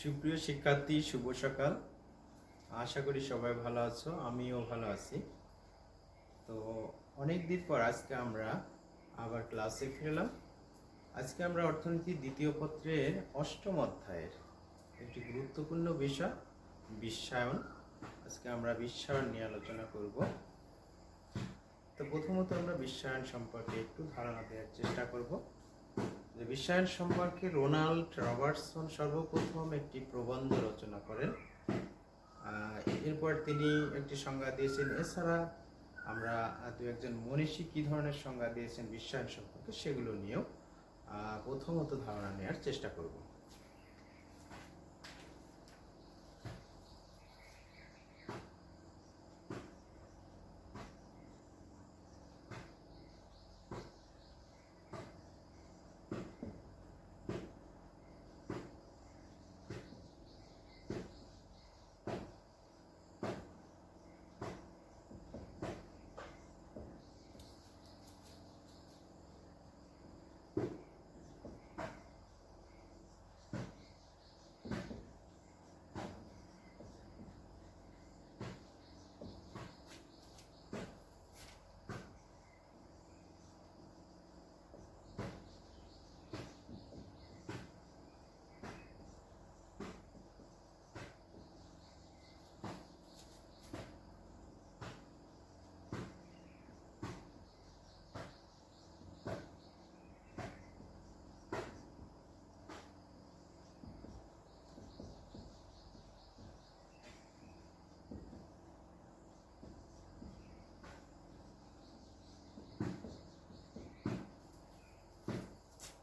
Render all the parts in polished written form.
সুপ্রিয় শিক্ষার্থী, শুভ সকাল। আশা করি সবাই ভালো আছো, আমিও ভালো আছি। তো অনেক দিন পর আজকে আমরা আবার ক্লাসে ফিরলাম। আজকে আমরা অর্থনীতির দ্বিতীয় পত্রের অষ্টম অধ্যায়ের একটি গুরুত্বপূর্ণ বিষয় বিশ্বায়ন। আজকে আমরা বিশ্বায়ন নিয়ে আলোচনা করব। তো প্রথমত আমরা বিশ্বায়ন সম্পর্কে একটু ধারণা দেওয়ার চেষ্টা করব। যে বিশ্বায়ন সম্পর্কে রোনাল্ড রবার্টসন সর্বপ্রথম একটি প্রবন্ধ রচনা করেন। এরপর তিনি একটি সংজ্ঞা দিয়েছেন। এছাড়া আমরা দু একজন মনীষী কী ধরনের সংজ্ঞা দিয়েছেন বিশ্বায়ন সম্পর্কে সেগুলো নিয়েও প্রথমত ধারণা নেওয়ার চেষ্টা করব।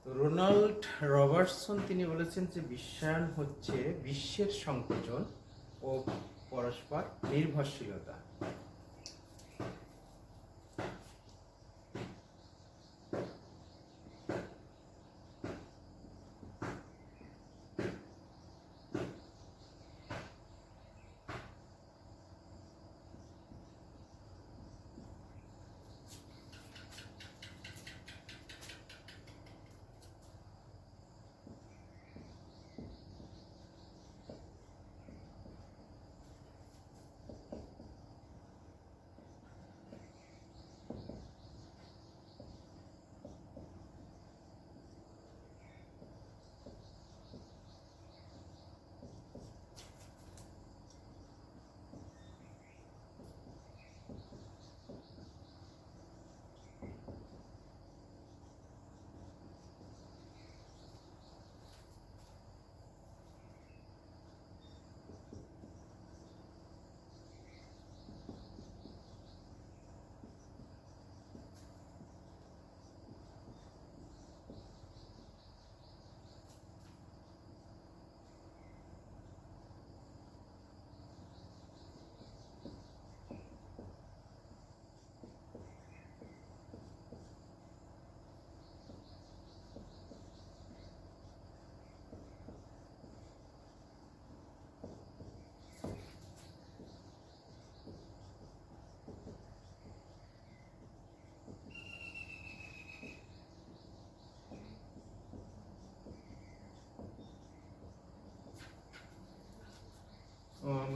তো রোনাল্ড রবার্টসন তিনি বলেছেন যে বিশ্বায়ন হচ্ছে বিশ্বের সংকোচন ও পরস্পর নির্ভরশীলতা।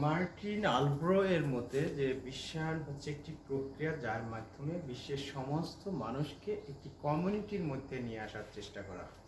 মার্টিন আলব্রো এর মতে যে বিশ্বায়ন হচ্ছে একটি প্রক্রিয়া যার মাধ্যমে বিশ্বের সমস্ত মানুষকে একটি কমিউনিটির মধ্যে নিয়ে আসার চেষ্টা করা হয়।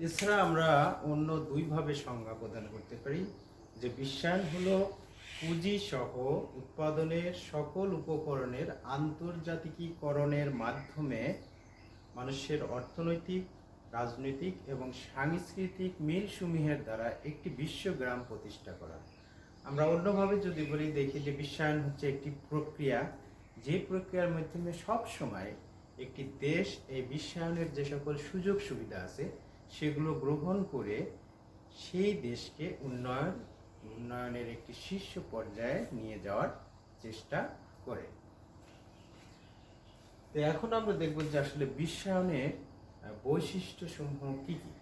এছাড়া আমরা অন্য দুইভাবে সংজ্ঞা প্রদান করতে পারি, যে বিশ্বায়ন হলো পুঁজি সহ উৎপাদনের সকল উপকরণের আন্তর্জাতিকীকরণের মাধ্যমে মানুষের অর্থনৈতিক, রাজনৈতিক এবং সাংস্কৃতিক মিলসমূহের দ্বারা একটি বিশ্বগ্রাম প্রতিষ্ঠা করা। আমরা অন্যভাবে যদি বলি, দেখি যে বিশ্বায়ন হচ্ছে একটি প্রক্রিয়া, যে প্রক্রিয়ার মাধ্যমে সব সময় একটি দেশ এই বিশ্বায়নের যে সকল সুযোগ সুবিধা আছে সেগুলো গ্রহণ করে সেই দেশকে উন্নয়নের একটি শীর্ষ পর্যায়ে নিয়ে যাওয়ার চেষ্টা করে। তো এখন আমরা দেখব যে আসলে বিশ্বায়নের বৈশিষ্ট্যসমূহ কি কি।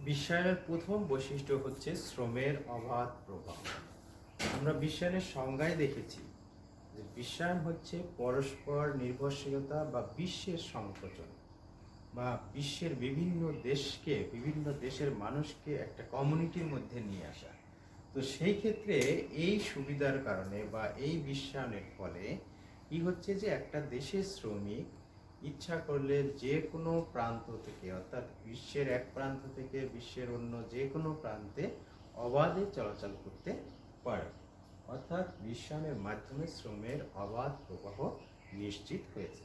বিশ্বায়নের প্রথম বৈশিষ্ট্য হচ্ছে শ্রমের অবাধ প্রবাহ। আমরা বিশ্বায়নের সংজ্ঞায় দেখেছি যে বিশ্বায়ন হচ্ছে পরস্পর নির্ভরশীলতা বা বিশ্বের সংকোচন, বা বিশ্বের বিভিন্ন দেশের মানুষকে একটা কমিউনিটির মধ্যে নিয়ে আসা। তো সেই ক্ষেত্রে এই সুবিধার কারণে বা এই বিশ্বায়নের ফলে কি হচ্ছে, যে একটা দেশের শ্রমিক ইচ্ছা করলে যে কোনো প্রান্ত থেকে, অর্থাৎ বিশ্বের এক প্রান্ত থেকে বিশ্বের অন্য যে কোনো প্রান্তে অবাধে চলাচল করতে পারে। অর্থাৎ বিশ্বায়নের মাধ্যমে শ্রমের অবাধ প্রবাহ নিশ্চিত হয়েছে।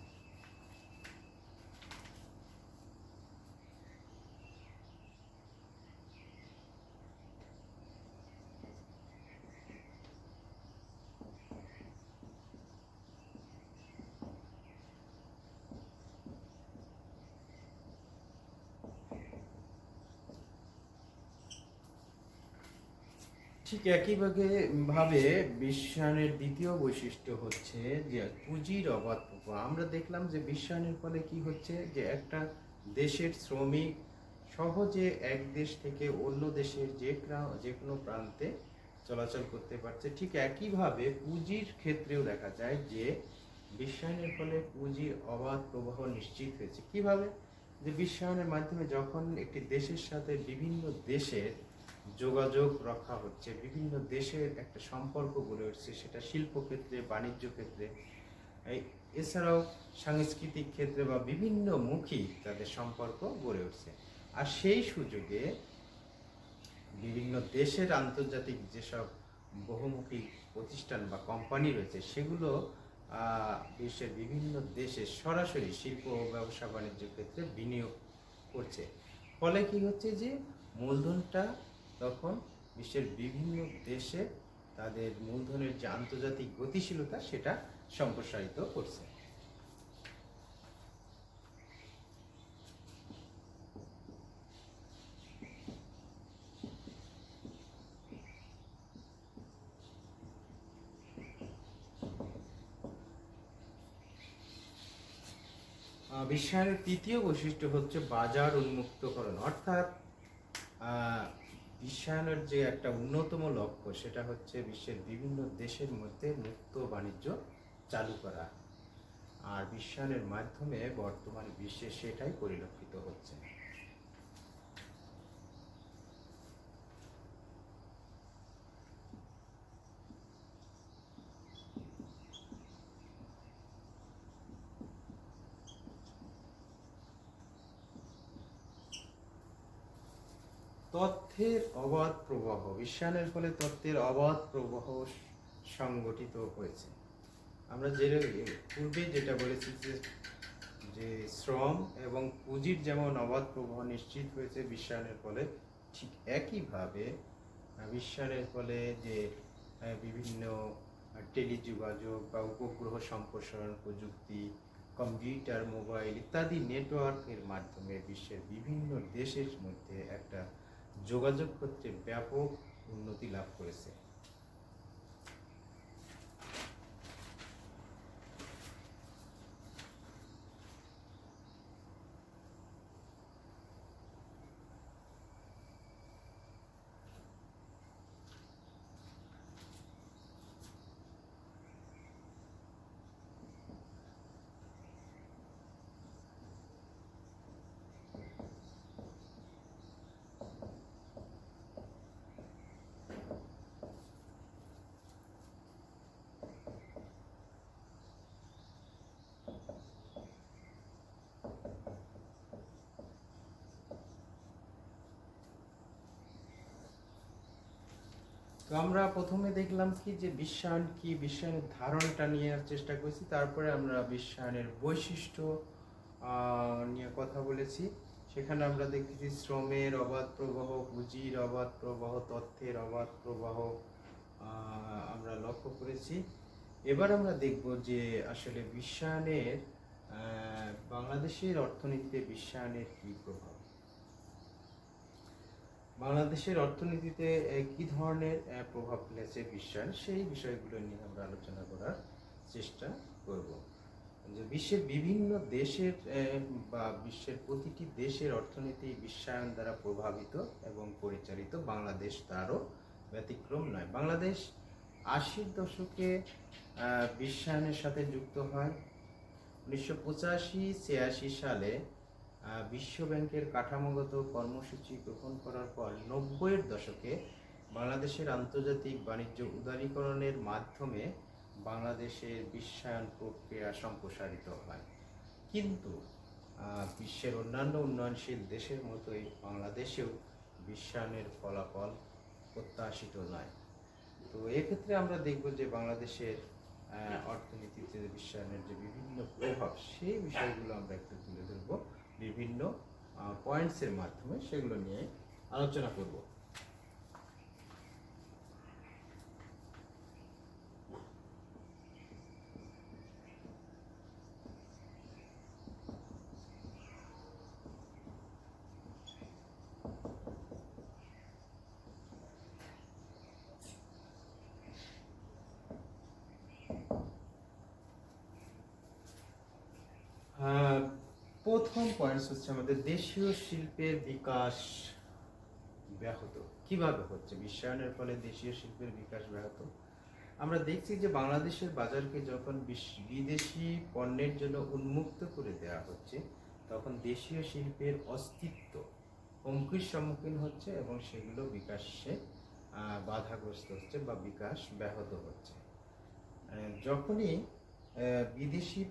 ঠিক একইভাবে বিশ্বায়নের দ্বিতীয় বৈশিষ্ট্য হচ্ছে যে পুঁজির অবাধ প্রবাহ। আমরা দেখলাম যে বিশ্বায়নের ফলে কি হচ্ছে, যে একটা দেশের শ্রমিক সহজে এক দেশ থেকে অন্য দেশের যে কোনো প্রান্তে চলাচল করতে পারছে। ঠিক একইভাবে পুঁজির ক্ষেত্রেও দেখা যায় যে বিশ্বায়নের ফলে পুঁজির অবাধ প্রবাহ নিশ্চিত হয়েছে। কিভাবে? যে বিশ্বায়নের মাধ্যমে যখন একটি দেশের সাথে বিভিন্ন দেশের যোগাযোগ রক্ষা হচ্ছে, বিভিন্ন দেশের একটা সম্পর্ক গড়ে উঠছে, সেটা শিল্পক্ষেত্রে, বাণিজ্য ক্ষেত্রে, এছাড়াও সাংস্কৃতিক ক্ষেত্রে বা বিভিন্ন মুখী তাদের সম্পর্ক গড়ে উঠছে। আর সেই সুযোগে বিভিন্ন দেশের আন্তর্জাতিক যেসব বহুমুখী প্রতিষ্ঠান বা কোম্পানি রয়েছে সেগুলো বিশ্বের বিভিন্ন দেশে সরাসরি শিল্প ও ব্যবসা বাণিজ্য ক্ষেত্রে বিনিয়োগ করছে। ফলে কি হচ্ছে, যে মূলধনটা তখন বিশ্বের বিভিন্ন দেশে তাদের মূলধনের যে আন্তর্জাতিক গতিশীলতা সেটা সম্প্রসারিত করছে। বিশ্বায়নের তৃতীয় বৈশিষ্ট্য হচ্ছে বাজার উন্মুক্তকরণ। অর্থাৎ বিশ্বায়নের যে একটা অন্যতম লক্ষ্য সেটা হচ্ছে বিশ্বের বিভিন্ন দেশের মধ্যে মুক্ত বাণিজ্য চালু করা। আর বিশ্বায়নের মাধ্যমে বর্তমান বিশ্বে সেটাই পরিলক্ষিত হচ্ছে। তথ্যের অবাধ প্রবাহ। বিশ্বায়নের ফলে তথ্যের অবাধ প্রবাহ সংগঠিত হয়েছে। আমরা পূর্বে যেটা বলেছি যে শ্রম এবং পুঁজির যেমন অবাধ প্রবাহ নিশ্চিত হয়েছে বিশ্বায়নের ফলে, ঠিক একইভাবে বিশ্বায়নের ফলে যে বিভিন্ন টেলিযোগাযোগ বা উপগ্রহ সম্প্রসারণ প্রযুক্তি, কম্পিউটার, মোবাইল ইত্যাদি নেটওয়ার্কের মাধ্যমে বিশ্বের বিভিন্ন দেশের মধ্যে একটা যোগাযোগ ক্ষেত্রে ব্যাপক উন্নতি লাভ করেছে। তো আমরা প্রথমে দেখলাম কি যে বিশ্বায়ন কি, বিশ্বায়নের ধারণাটা নিয়ে চেষ্টা করেছি, তারপরে আমরা বিশ্বায়নের বৈশিষ্ট্য নিয়ে কথা বলেছি। সেখানে আমরা দেখেছি শ্রমের অবাধ প্রবাহ, পুঁজির অবাধ প্রবাহ, তথ্যের অবাধ প্রবাহ আমরা লক্ষ্য করেছি। এবার আমরা দেখব যে আসলে বিশ্বায়নের বাংলাদেশের অর্থনীতিতে বিশ্বায়নের কী প্রভাব, বাংলাদেশের অর্থনীতিতে কি ধরনের প্রভাব ফেলেছে বিশ্বায়ন, সেই বিষয়গুলো নিয়ে আমরা আলোচনা করার চেষ্টা করব। যে বিশ্বের বিভিন্ন দেশের বা বিশ্বের প্রতিটি দেশের অর্থনীতি বিশ্বায়ন দ্বারা প্রভাবিত এবং পরিচালিত, বাংলাদেশ তারও ব্যতিক্রম নয়। বাংলাদেশ 80-র দশকে বিশ্বায়নের সাথে যুক্ত হয়। 1985-86 সালে বিশ্ব ব্যাংকের কাঠামোগত কর্মসূচি গ্রহণ করার পর 90-এর দশকে বাংলাদেশের আন্তর্জাতিক বাণিজ্য উদারীকরণের মাধ্যমে বাংলাদেশের বিশ্বায়ন প্রক্রিয়া সম্প্রসারিত হয়। কিন্তু বিশ্বের অন্যান্য উন্নয়নশীল দেশের মতোই বাংলাদেশেও বিশ্বায়নের ফলাফল প্রত্যাশিত নয়। তো এক্ষেত্রে আমরা দেখব যে বাংলাদেশের অর্থনীতিতে বিশ্বায়নের যে বিভিন্ন প্রভাব, সেই বিষয়গুলো আমরা একটু তুলে ধরব বিভিন্ন পয়েন্টসের মাধ্যমে, সেগুলো নিয়ে আলোচনা করব। প্রথম পয়েন্টস হচ্ছে আমাদের দেশীয় শিল্পের বিকাশ ব্যাহত। কিভাবে হচ্ছে বিশ্বায়নের ফলে দেশীয় শিল্পের বিকাশ ব্যাহত? আমরা দেখছি যে বাংলাদেশের বাজারকে যখন বিদেশি পণ্যের জন্য উন্মুক্ত করে দেওয়া হচ্ছে, তখন দেশীয় শিল্পের অস্তিত্ব হুমকির সম্মুখীন হচ্ছে এবং সেগুলো বিকাশে বাধাগ্রস্ত হচ্ছে বা বিকাশ ব্যাহত হচ্ছে। যখনই বিদেশি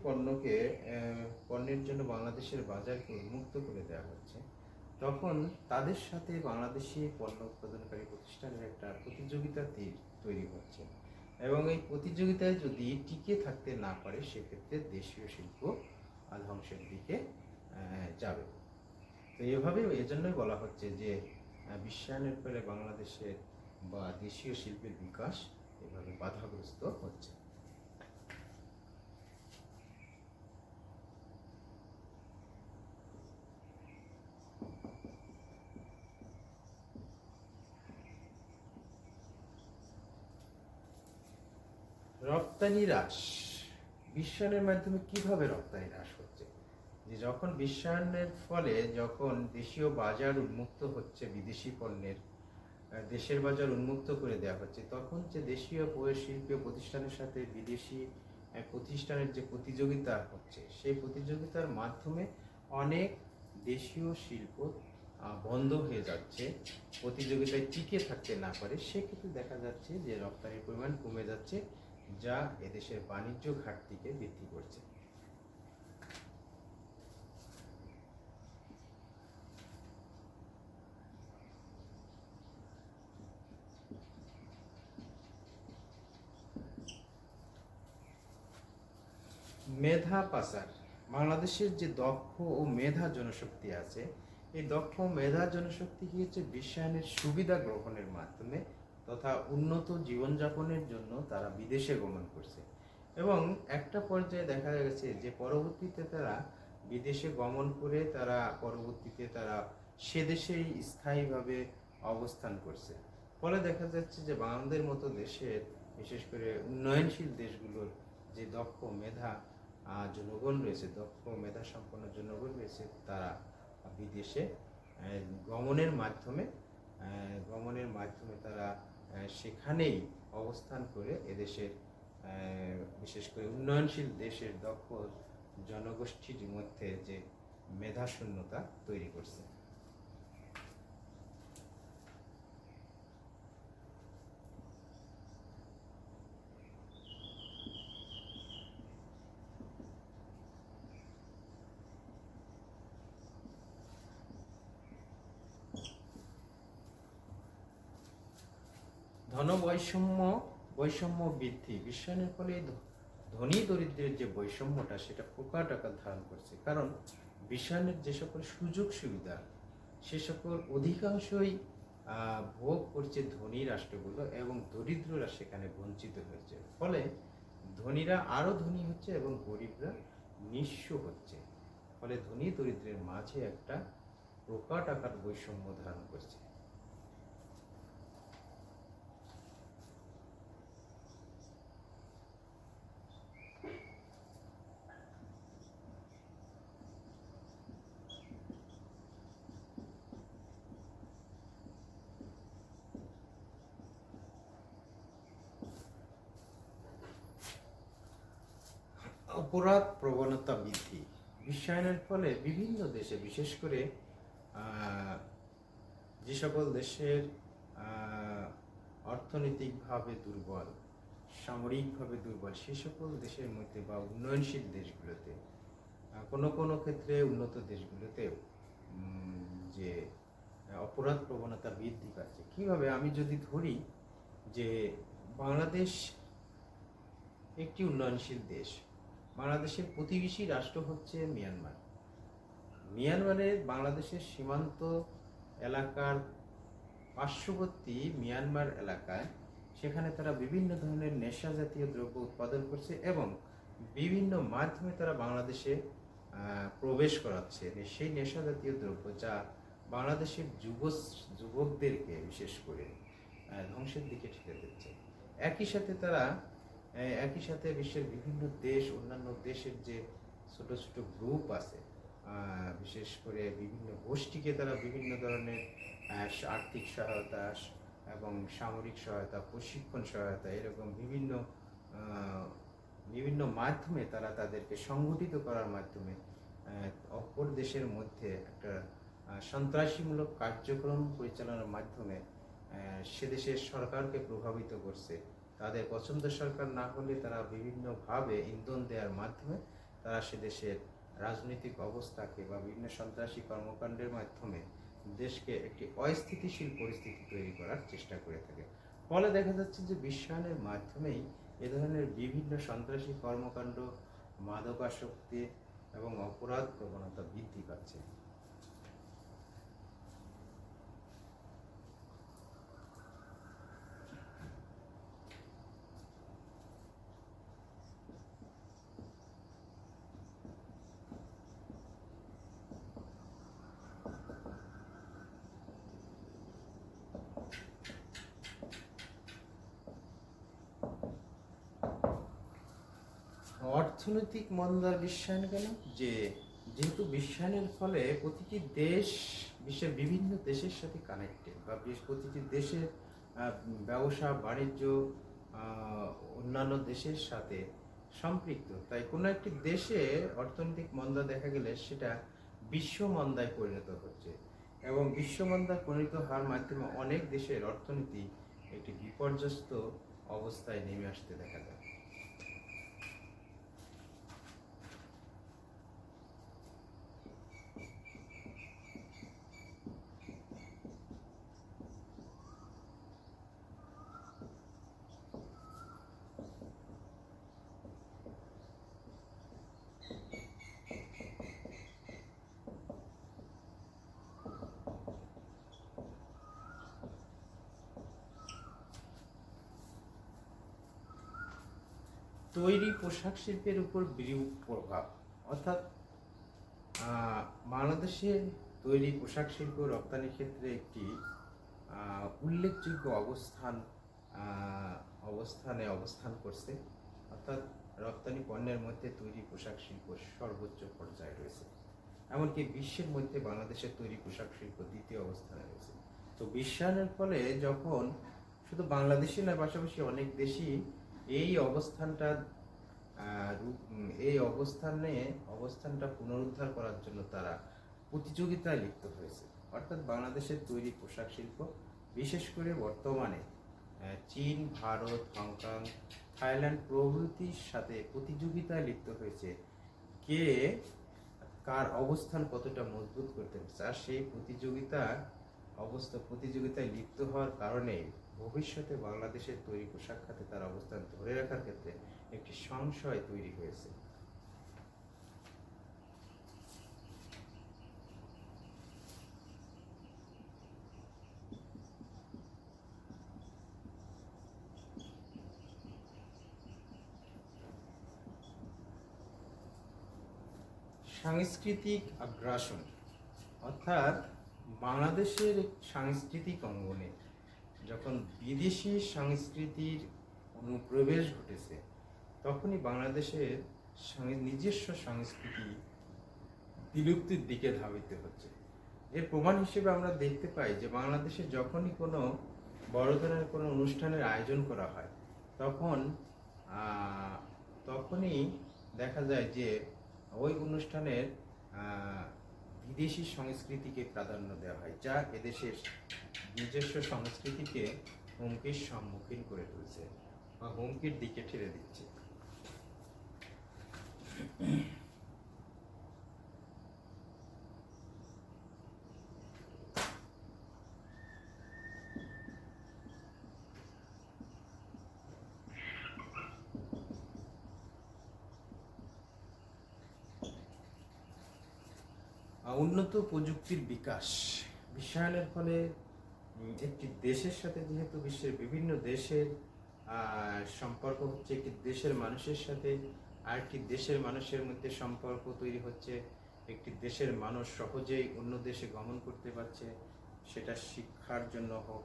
পণ্যের জন্য বাংলাদেশের বাজারকে উন্মুক্ত করে দেওয়া হচ্ছে, তখন তাদের সাথে বাংলাদেশি পণ্য উৎপাদনকারী প্রতিষ্ঠানের একটা প্রতিযোগিতা তৈরি হচ্ছে এবং এই প্রতিযোগিতায় যদি টিকে থাকতে না পারে, সেক্ষেত্রে দেশীয় শিল্প ধ্বংসের দিকে যাবে। তো এজন্যই বলা হচ্ছে যে বিশ্বায়নের ফলে বাংলাদেশের বা দেশীয় শিল্পের বিকাশ এভাবে বাধাগ্রস্ত হচ্ছে। রপ্তানি হ্রাস, বিশ্বায়নের মাধ্যমে কিভাবে রপ্তানি হ্রাস হচ্ছে? যে যখন বিশ্বায়নের ফলে যখন দেশীয় বাজার উন্মুক্ত হচ্ছে, বিদেশি পণ্যের দেশের বাজার উন্মুক্ত করে দেওয়া হচ্ছে, তখন যে দেশীয় শিল্পীয় প্রতিষ্ঠানের সাথে বিদেশি প্রতিষ্ঠানের যে প্রতিযোগিতা হচ্ছে, সেই প্রতিযোগিতার মাধ্যমে অনেক দেশীয় শিল্প বন্ধ হয়ে যাচ্ছে, প্রতিযোগিতায় টিকে থাকতে না পারে। সেক্ষেত্রে দেখা যাচ্ছে যে রপ্তানির পরিমাণ কমে যাচ্ছে, যা এদেশের বাণিজ্য ঘাটতিকে বৃদ্ধি করছে। মেধা পাচার, বাংলাদেশের যে দক্ষ ও মেধা জনশক্তি আছে, এই দক্ষ মেধা জনশক্তি কি হচ্ছে বিশ্বায়নের সুবিধা গ্রহণের মাধ্যমে তথা উন্নত জীবনযাপনের জন্য তারা বিদেশে গমন করছে এবং একটা পর্যায়ে দেখা গেছে যে পরবর্তীতে তারা বিদেশে গমন করে তারা পরবর্তীতে তারা সে দেশেই স্থায়ীভাবে অবস্থান করছে। ফলে দেখা যাচ্ছে যে বাংলাদেশের মতো দেশের, বিশেষ করে উন্নয়নশীল দেশগুলোর যে দক্ষ মেধা জনগণ রয়েছে, দক্ষ মেধা সম্পন্ন জনগণ রয়েছে, তারা বিদেশে গমনের মাধ্যমে তারা সেখানেই অবস্থান করে এদেশের বিশেষ করে উন্নয়নশীল দেশের দক্ষ জনগোষ্ঠীর মধ্যে যে মেধাশূন্যতা তৈরি করছে। বৈষম্য বৃদ্ধি, বিশ্বায়নের ফলে ধনী দরিদ্রের যে বৈষম্যটা সেটা প্রকাট আকার ধারণ করছে। কারণ বিশ্বায়নের যে সকল সুযোগ সুবিধা সে সকল অধিকাংশই ভোগ করছে ধনী রাষ্ট্রগুলো এবং দরিদ্ররা সেখানে বঞ্চিত হয়েছে। ফলে ধনীরা আরো ধনী হচ্ছে এবং গরিবরা নিঃস্ব হচ্ছে। ফলে ধনী দরিদ্রের মাঝে একটা প্রকাট আকার বৈষম্য ধারণ করছে। অপরাধ প্রবণতা বৃদ্ধি, বিশ্বায়নের ফলে বিভিন্ন দেশে, বিশেষ করে যে সকল দেশের অর্থনৈতিকভাবে দুর্বল, সামরিকভাবে দুর্বল, সে সকল দেশের মধ্যে বা উন্নয়নশীল দেশগুলোতে, কোনো কোনো ক্ষেত্রে উন্নত দেশগুলোতেও যে অপরাধ প্রবণতা বৃদ্ধি পাচ্ছে। কীভাবে? আমি যদি ধরি যে বাংলাদেশ একটি উন্নয়নশীল দেশ, বাংলাদেশের প্রতিবেশী রাষ্ট্র হচ্ছে মিয়ানমার। মিয়ানমারের বাংলাদেশের সীমান্ত এলাকার পার্শ্ববর্তী মিয়ানমার এলাকায় সেখানে তারা বিভিন্ন ধরনের নেশা জাতীয় দ্রব্য উৎপাদন করছে এবং বিভিন্ন মাধ্যমে তারা বাংলাদেশে প্রবেশ করাচ্ছে সেই নেশা জাতীয় দ্রব্য, যা বাংলাদেশের যুবকদেরকে বিশেষ করে ধ্বংসের দিকে ঠেলে দিচ্ছে। একই সাথে বিশ্বের বিভিন্ন দেশ, অন্যান্য দেশের যে ছোট ছোট গ্রুপ আছে, বিশেষ করে বিভিন্ন গোষ্ঠীকে তারা বিভিন্ন ধরনের আর্থিক সহায়তা এবং সামরিক সহায়তা, প্রশিক্ষণ সহায়তা, এরকম বিভিন্ন মাধ্যমে তারা তাদেরকে সংগঠিত করার মাধ্যমে অপর দেশের মধ্যে একটা সন্ত্রাসীমূলক কার্যক্রম পরিচালনার মাধ্যমে সে দেশের সরকারকে প্রভাবিত করছে। তাদের পছন্দ সরকার না হলে তারা বিভিন্নভাবে ইন্ধন দেওয়ার মাধ্যমে তারা সে দেশের রাজনৈতিক অবস্থাকে বা বিভিন্ন সন্ত্রাসী কর্মকাণ্ডের মাধ্যমে দেশকে একটি অস্থিতিশীল পরিস্থিতি তৈরি করার চেষ্টা করে থাকে। ফলে দেখা যাচ্ছে যে বিশ্বায়নের মাধ্যমেই এ ধরনের বিভিন্ন সন্ত্রাসী কর্মকাণ্ড, মাদকাসক্তি এবং অপরাধ প্রবণতা বৃদ্ধি পাচ্ছে। অর্থনৈতিক মন্দার বিশ্বায়ন কেন? যেহেতু বিশ্বায়নের ফলে প্রতিটি দেশ বিশ্বের বিভিন্ন দেশের সাথে কানেক্টেড, বা প্রতিটি দেশের ব্যবসা বাণিজ্য অন্যান্য দেশের সাথে সম্পৃক্ত। তাই কোনো একটি দেশে অর্থনৈতিক মন্দা দেখা গেলে সেটা বিশ্ব মন্দায় পরিণত হচ্ছে এবং বিশ্ব মন্দায় পরিণত হওয়ার মাধ্যমে অনেক দেশের অর্থনীতি একটি বিপর্যস্ত অবস্থায় নেমে আসতে দেখা যায়। তৈরি পোশাক শিল্পের উপর বিরূপ প্রভাব, অর্থাৎ বাংলাদেশের তৈরি পোশাক শিল্প রপ্তানির ক্ষেত্রে একটি উল্লেখযোগ্য অবস্থান করছে। অর্থাৎ রপ্তানি পণ্যের মধ্যে তৈরি পোশাক শিল্প সর্বোচ্চ পর্যায়ে রয়েছে। এমনকি বিশ্বের মধ্যে বাংলাদেশের তৈরি পোশাক শিল্প দ্বিতীয় অবস্থানে রয়েছে। তো বিশ্বায়নের ফলে যখন শুধু বাংলাদেশে না, পাশাপাশি অনেক দেশই এই অবস্থানটা পুনরুদ্ধার করার জন্য তারা প্রতিযোগিতায় লিপ্ত হয়েছে। অর্থাৎ বাংলাদেশের তৈরি পোশাক শিল্প বিশেষ করে বর্তমানে চীন, ভারত, হংকং, থাইল্যান্ড প্রভৃতির সাথে প্রতিযোগিতায় লিপ্ত হয়েছে কে কার অবস্থান কতটা মজবুত করতে পারছে। আর সেই প্রতিযোগিতায় লিপ্ত হওয়ার কারণে ভবিষ্যতে বাংলাদেশের তৈরি পোশাক খাতে তার অবস্থান ধরে রাখার ক্ষেত্রে একটি সংশয় তৈরি হয়েছে। সাংস্কৃতিক আগ্রাসন, অর্থাৎ বাংলাদেশের সাংস্কৃতিক অঙ্গনে যখন বিদেশি সংস্কৃতির অনুপ্রবেশ ঘটেছে, তখনই বাংলাদেশের নিজস্ব সংস্কৃতি বিলুপ্তির দিকে ধাবিত হচ্ছে। এর প্রমাণ হিসেবে আমরা দেখতে পাই যে বাংলাদেশে যখনই কোনো বড় ধরনের কোনো অনুষ্ঠানের আয়োজন করা হয়, তখনই দেখা যায় যে ওই অনুষ্ঠানের বিদেশি সংস্কৃতিকে প্রাধান্য দেওয়া হয়, যা এদেশের নিজস্ব সংস্কৃতিকে হুমকির সম্মুখীন করে তুলছে বা হুমকির দিকে ঠেলে দিচ্ছে। উন্নত প্রযুক্তির বিকাশ, বিশ্বায়নের ফলে একটি দেশের সাথে যেহেতু বিশ্বের বিভিন্ন দেশের সম্পর্ক হচ্ছে, একটি দেশের মানুষের সাথে আরেকটি দেশের মানুষের মধ্যে সম্পর্ক তৈরি হচ্ছে, একটি দেশের মানুষ সহজেই অন্য দেশে গমন করতে পারছে, সেটা শিক্ষার জন্য হোক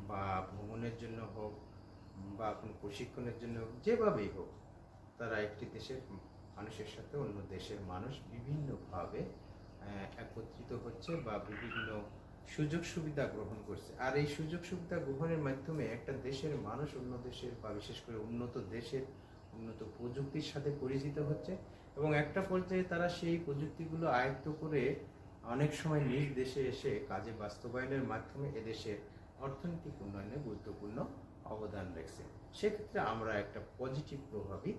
বা ভ্রমণের জন্য হোক বা কোনো প্রশিক্ষণের জন্য হোক, যেভাবেই হোক তারা একটি দেশের মানুষের সাথে অন্য দেশের মানুষ বিভিন্নভাবে একত্রিত হচ্ছে বা বিভিন্ন সুযোগ সুবিধা গ্রহণ করছে। আর এই সুযোগ সুবিধা গ্রহণের মাধ্যমে একটা দেশের মানুষ অন্য দেশের বা বিশেষ করে উন্নত দেশের উন্নত প্রযুক্তির সাথে পরিচিত হচ্ছে এবং একটা পর্যায়ে তারা সেই প্রযুক্তিগুলো আয়ত্ত করে অনেক সময় নিজ দেশে এসে কাজে বাস্তবায়নের মাধ্যমে এদেশের অর্থনৈতিক উন্নয়নে গুরুত্বপূর্ণ অবদান রাখছে। সেক্ষেত্রে আমরা একটা পজিটিভ প্রভাবই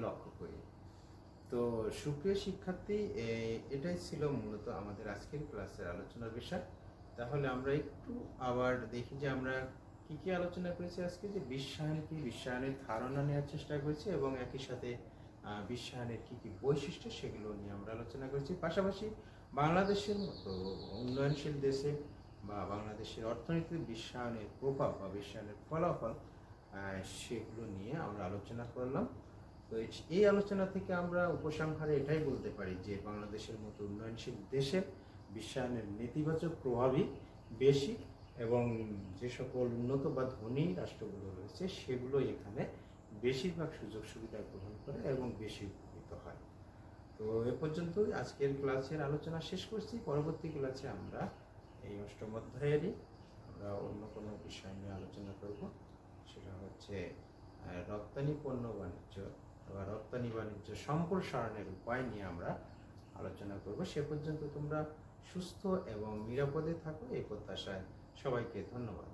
লক্ষ্য করি। তো সুপ্রিয় শিক্ষার্থী, এটাই ছিল মূলত আমাদের আজকের ক্লাসের আলোচনার বিষয়। তাহলে আমরা একটু আবার দেখি যে আমরা কি কি আলোচনা করেছি আজকে, যে বিশ্বায়ন কি, বিশ্বায়নের ধারণা নেওয়ার চেষ্টা করেছি এবং একই সাথে বিশ্বায়নের কি কি বৈশিষ্ট্য সেগুলো নিয়ে আমরা আলোচনা করেছি। পাশাপাশি বাংলাদেশের মতো উন্নয়নশীল দেশে বা বাংলাদেশের অর্থনীতির বিশ্বায়নের প্রভাব বা বিশ্বায়নের ফলাফল সেগুলো নিয়ে আমরা আলোচনা করলাম। তো এই আলোচনা থেকে আমরা উপসংহারে এটাই বলতে পারি যে বাংলাদেশের মতো উন্নয়নশীল দেশে বিশ্বায়নের নেতিবাচক প্রভাবই বেশি এবং যে সকল উন্নত বা ধনী রাষ্ট্রগুলো রয়েছে সেগুলো এখানে বেশিরভাগ সুযোগ সুবিধা গ্রহণ করে এবং বেশি উপকৃত হয়। তো এ পর্যন্তই আজকের ক্লাসের আলোচনা শেষ করছি। পরবর্তী ক্লাসে আমরা এই অষ্টম অধ্যায়েরই আমরা অন্য কোনো বিষয় নিয়ে আলোচনা করব, সেটা হচ্ছে রপ্তানি পণ্য বাণিজ্য বা রপ্তানি বাণিজ্য সম্প্রসারণের উপায় নিয়ে আমরা আলোচনা করব। সে পর্যন্ত তোমরা সুস্থ এবং নিরাপদে থাকো, এই প্রত্যাশায় সবাইকে ধন্যবাদ।